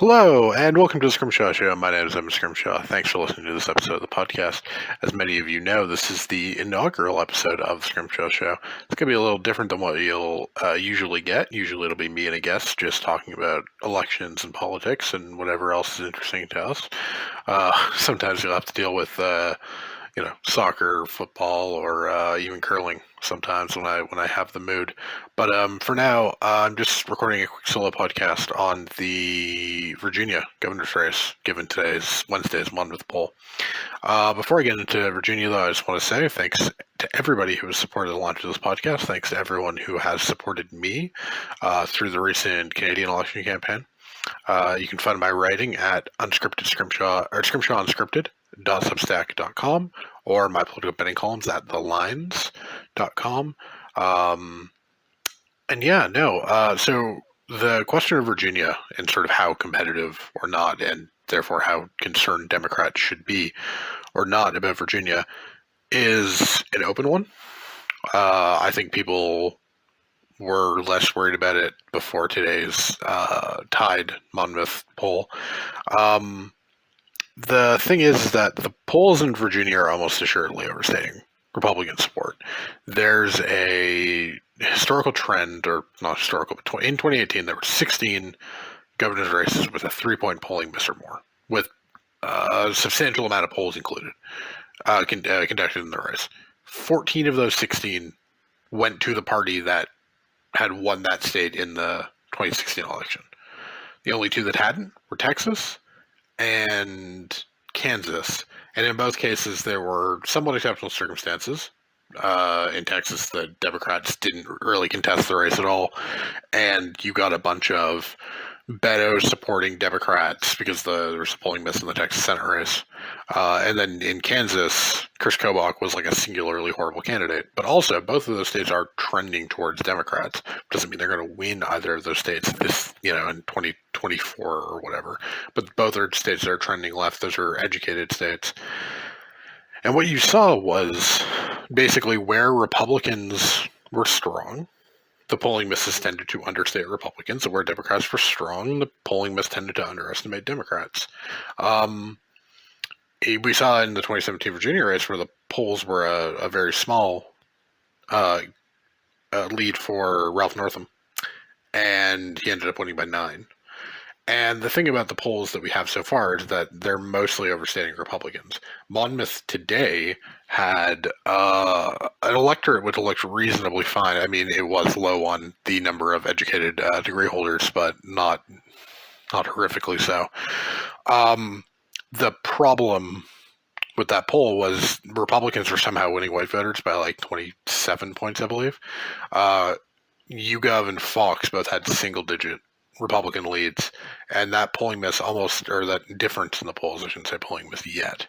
Hello, and welcome to the Scrimshaw Show. My name is Scrimshaw. Thanks for listening to this episode of the podcast. As many of you know, this is the inaugural episode of the Scrimshaw Show. It's going to be a little different than what you'll usually get. Usually it'll be me and a guest just talking about elections and politics and whatever else is interesting to us. Sometimes you'll have to deal with soccer, football, or even curling sometimes when I have the mood. But for now, I'm just recording a quick solo podcast on the Virginia governor's race, given today's Wednesday's Monmouth poll. Before I get into Virginia, though, I just want to say thanks to everybody who has supported the launch of this podcast. Thanks to everyone who has supported me through the recent Canadian election campaign. You can find my writing at Unscripted Scrimshaw or Scrimshaw Unscripted.substack.com or my political betting columns at thelines.com. So the question of Virginia and sort of how competitive or not, and therefore how concerned Democrats should be or not about Virginia, is an open one. I think people were less worried about it before today's tied Monmouth poll. The thing is that the polls in Virginia are almost assuredly overstating Republican support. There's a historical trend, or not historical, but in 2018 there were 16 governor's races with a 3-point polling miss or more, with a substantial amount of polls included, conducted in the race. 14 of those 16 went to the party that had won that state in the 2016 election. The only two that hadn't were Texas and Kansas. And in both cases, there were somewhat exceptional circumstances. In Texas, the Democrats didn't really contest the race at all. And you got a bunch of Beto supporting Democrats because there was a polling miss in the Texas Senate race. And then in Kansas, Chris Kobach was like a singularly horrible candidate. But also, both of those states are trending towards Democrats. Doesn't mean they're going to win either of those states in 2024 or whatever. But both are states that are trending left. Those are educated states. And what you saw was basically where Republicans were strong, the polling misses tended to understate Republicans, and where Democrats were strong, the polling miss tended to underestimate Democrats. We saw in the 2017 Virginia race where the polls were a very small lead for Ralph Northam, and he ended up winning by 9. And the thing about the polls that we have so far is that they're mostly overstating Republicans. Monmouth today had an electorate which looked reasonably fine. I mean, it was low on the number of educated degree holders, but not horrifically so. The problem with that poll was Republicans were somehow winning white voters by like 27 points, I believe. YouGov and Fox both had single-digit Republican leads, and that polling miss that difference in the polls, I shouldn't say polling miss yet,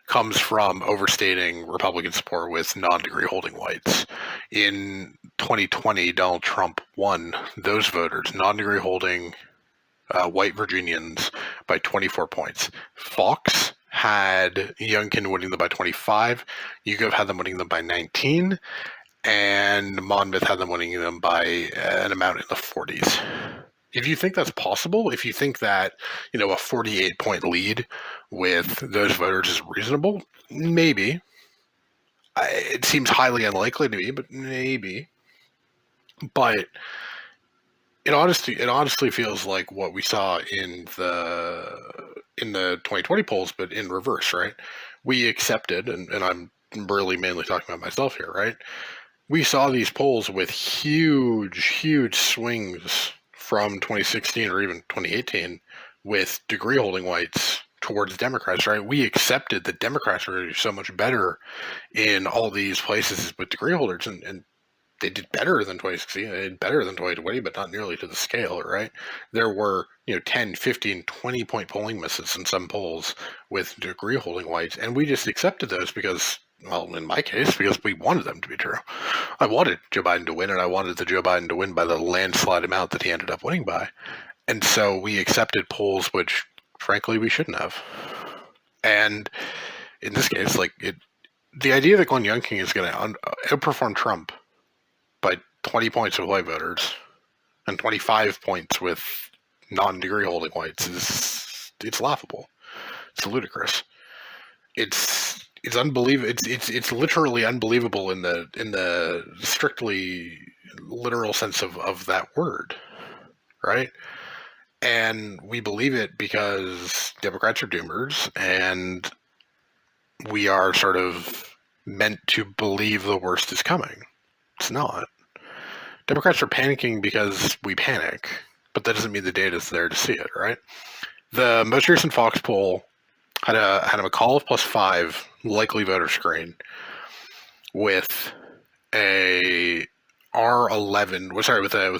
comes from overstating Republican support with non-degree holding whites. In 2020, Donald Trump won those voters, non-degree holding white Virginians, by 24 points. Fox had Youngkin winning them by 25, YouGov had them winning them by 19, and Monmouth had them winning them by an amount in the 40s. If you think that's possible, if you think that, a 48-point lead with those voters is reasonable, maybe. It seems highly unlikely to me, but maybe. But it honestly feels like what we saw in the 2020 polls, but in reverse, right? We accepted, and I'm really mainly talking about myself here, right? We saw these polls with huge swings from 2016 or even 2018 with degree holding whites towards Democrats, right? We accepted that Democrats were so much better in all these places with degree holders, and they did better than 2016, they did better than 2020, but not nearly to the scale, right? There were 10, 15, 20-point polling misses in some polls with degree holding whites, and we just accepted those because, well, in my case, because we wanted them to be true. I wanted Joe Biden to win, and I wanted the Joe Biden to win by the landslide amount that he ended up winning by. And so we accepted polls which, frankly, we shouldn't have. And in this case, the idea that Glenn Youngkin is going to outperform Trump by 20 points with white voters and 25 points with non-degree holding whites it's laughable. It's ludicrous. It's unbelievable. It's literally unbelievable in the strictly literal sense of that word, right? And we believe it because Democrats are doomers, and we are sort of meant to believe the worst is coming. It's not. Democrats are panicking because we panic, but that doesn't mean the data's there to see it, right? The most recent Fox poll had a McAuliffe plus 5 likely voter screen with a R11, with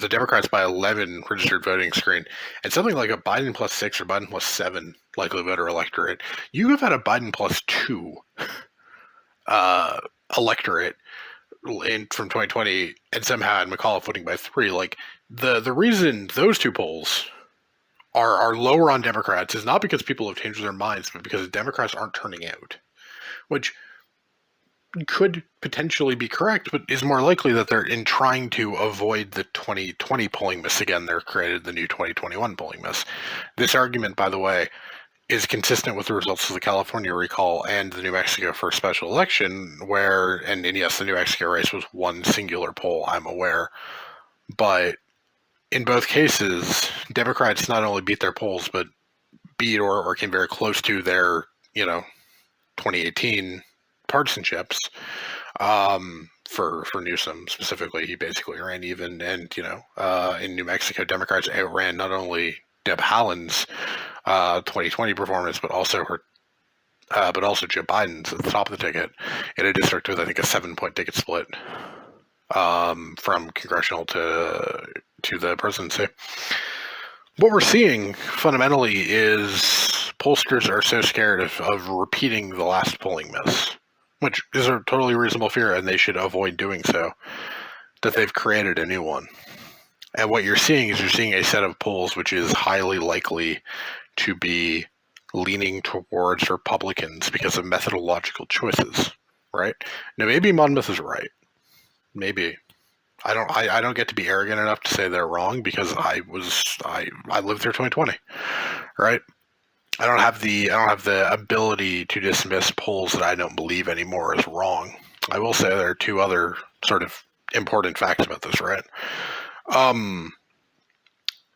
a Democrats by 11 registered voting screen, and something like a Biden plus 6 or Biden plus 7 likely voter electorate. You have had a Biden plus 2 electorate from 2020, and somehow had McAuliffe voting by 3. Like the reason those two polls are lower on Democrats is not because people have changed their minds, but because Democrats aren't turning out, which could potentially be correct, but is more likely that they're in trying to avoid the 2020 polling miss again. They're created the new 2021 polling miss. This argument, by the way, is consistent with the results of the California recall and the New Mexico first special election, where, and yes, the New Mexico race was one singular poll, I'm aware, but in both cases, Democrats not only beat their polls, but beat or came very close to their, 2018 partisanships. For Newsom specifically, he basically ran even, and in New Mexico, Democrats outran not only Deb Haaland's 2020 performance, but also Joe Biden's at the top of the ticket in a district with, I think, a 7-point ticket split from congressional to the presidency. What we're seeing fundamentally is pollsters are so scared of repeating the last polling miss, which is a totally reasonable fear, and they should avoid doing so, that they've created a new one. And what you're seeing is a set of polls which is highly likely to be leaning towards Republicans because of methodological choices, right? Now, maybe Monmouth is right. Maybe. I don't get to be arrogant enough to say they're wrong because I lived through 2020, right? I don't have the ability to dismiss polls that I don't believe anymore as wrong. I will say there are two other sort of important facts about this, right?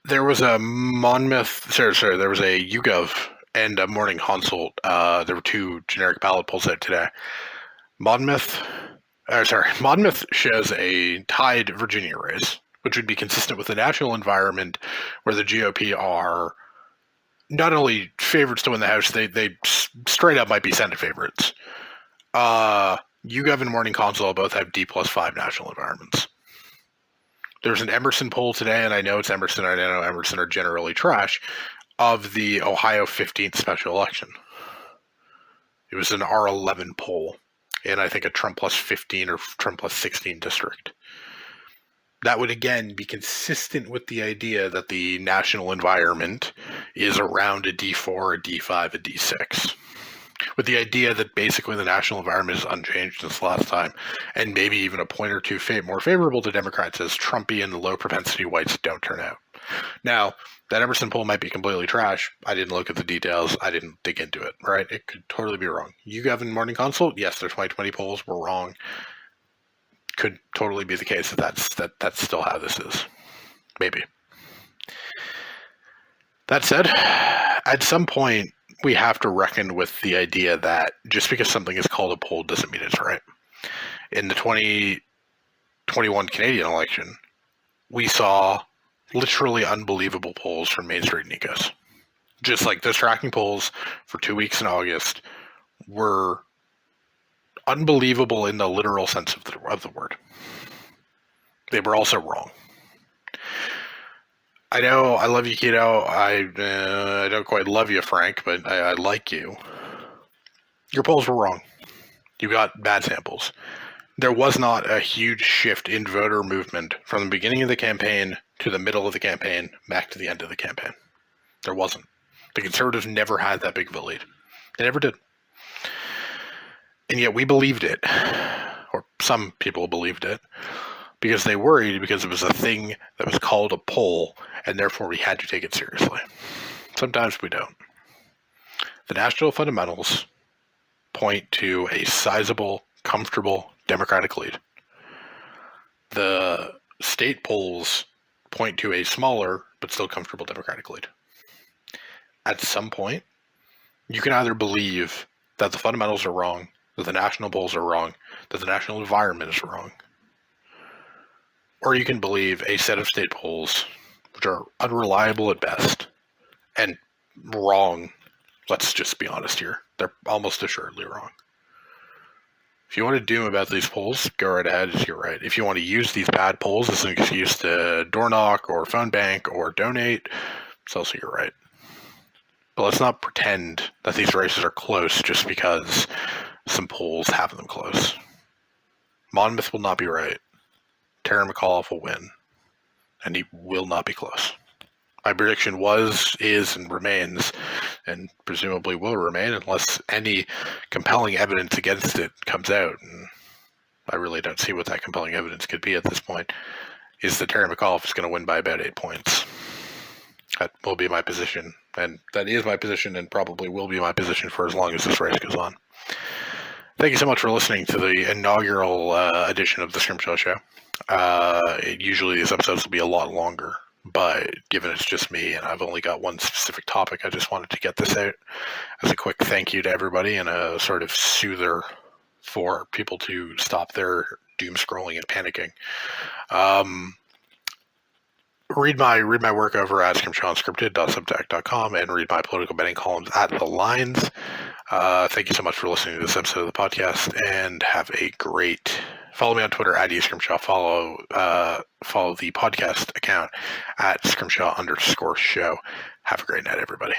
There was a Monmouth, there was a YouGov and a Morning Consult. There were two generic ballot polls out today. Monmouth shows a tied Virginia race, which would be consistent with the national environment where the GOP are not only favorites to win the House, they straight up might be Senate favorites. YouGov and Morning Consult both have D+5 national environments. There's an Emerson poll today, and I know it's Emerson, I know Emerson are generally trash, of the Ohio 15th special election. It was an R11 poll in, I think, a Trump plus 15 or Trump plus 16 district. That would, again, be consistent with the idea that the national environment is around a D4, a D5, a D6. With the idea that basically the national environment is unchanged since last time, and maybe even a point or two more favorable to Democrats as Trumpy and the low-propensity whites don't turn out. Now, that Emerson poll might be completely trash. I didn't look at the details. I didn't dig into it, right? It could totally be wrong. YouGov and Morning Consult, yes, their 2020 polls were wrong. Could totally be the case that that's still how this is. Maybe. That said, at some point, we have to reckon with the idea that just because something is called a poll doesn't mean it's right. In the 2021 Canadian election, we saw literally unbelievable polls from Main Street and Ecos. Just like those tracking polls for 2 weeks in August were unbelievable in the literal sense of the word. They were also wrong. I know I love you, Keto. I don't quite love you, Frank, but I like you. Your polls were wrong. You got bad samples. There was not a huge shift in voter movement from the beginning of the campaign to the middle of the campaign back to the end of the campaign. There wasn't. The Conservatives never had that big of a lead. They never did. And yet we believed it, or some people believed it. because they worried because it was a thing that was called a poll, and therefore we had to take it seriously. Sometimes we don't. The national fundamentals point to a sizable, comfortable Democratic lead. The state polls point to a smaller but still comfortable Democratic lead. At some point, you can either believe that the fundamentals are wrong, that the national polls are wrong, that the national environment is wrong, or you can believe a set of state polls which are unreliable at best and wrong. Let's just be honest here. They're almost assuredly wrong. If you want to doom about these polls, go right ahead. You're right. If you want to use these bad polls as an excuse to door knock or phone bank or donate, it's also you're right. But let's not pretend that these races are close just because some polls have them close. Monmouth will not be right. Terry McAuliffe will win. And he will not be close. My prediction was, is, and remains, and presumably will remain unless any compelling evidence against it comes out, and I really don't see what that compelling evidence could be at this point, is that Terry McAuliffe is going to win by about 8 points. That will be my position, and that is my position and probably will be my position for as long as this race goes on. Thank you so much for listening to the inaugural edition of the Scrimshaw Show. Usually these episodes will be a lot longer, but given it's just me and I've only got one specific topic, I just wanted to get this out as a quick thank you to everybody and a sort of soother for people to stop their doom scrolling and panicking. Read my work over at scrimshawunscripted.substack.com and read my political betting columns at The Lines. Thank you so much for listening to this episode of the podcast, and have a great. Follow me on Twitter at eScrimshaw. Follow the podcast account at Scrimshaw_show. Have a great night, everybody.